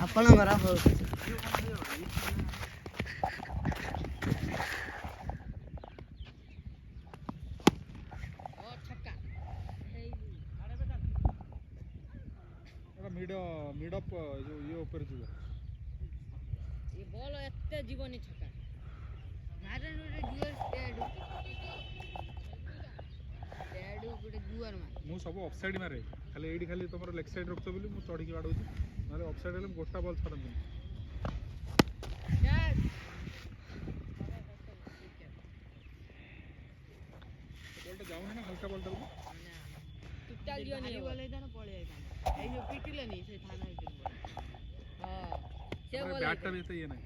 ଆପଣ ଘର ହଉଛି मिड अप जो ये ऊपर जीव ये बॉल एते जीवनी छक्का मारन रे जुआर टेडू गुटे जुआर मार मु सब ऑफसाइड मारे खाली एडी खाली तमरो लेग साइड रखतो बोली मु चढ़ी के बाडौची मारे ऑफसाइड हेले गोटा बॉल छडंदी बॉल जाऊनी ना हल्का बॉल टाको टूटा लियो नहीं बोले था ना पड़े था ए जो पिटिले नहीं से थाना भीतर हां से बोले बैट टा भी तो ये नहीं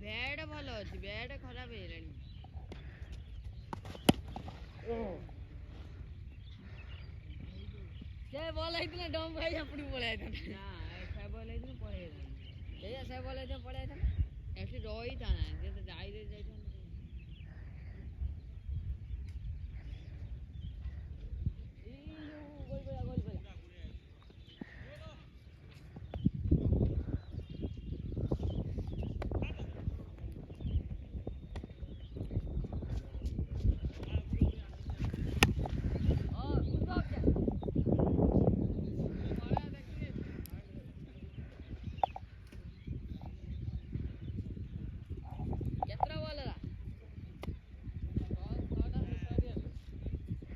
बैट भलो अछि बैट खराब हेलानी ओ से बोल आइतने डम भाई अपनी बोले था ना से बोले इतने पड़े था ये से बोले थे पड़े था ऐसे रोई था ना जे तो जाई दे जाई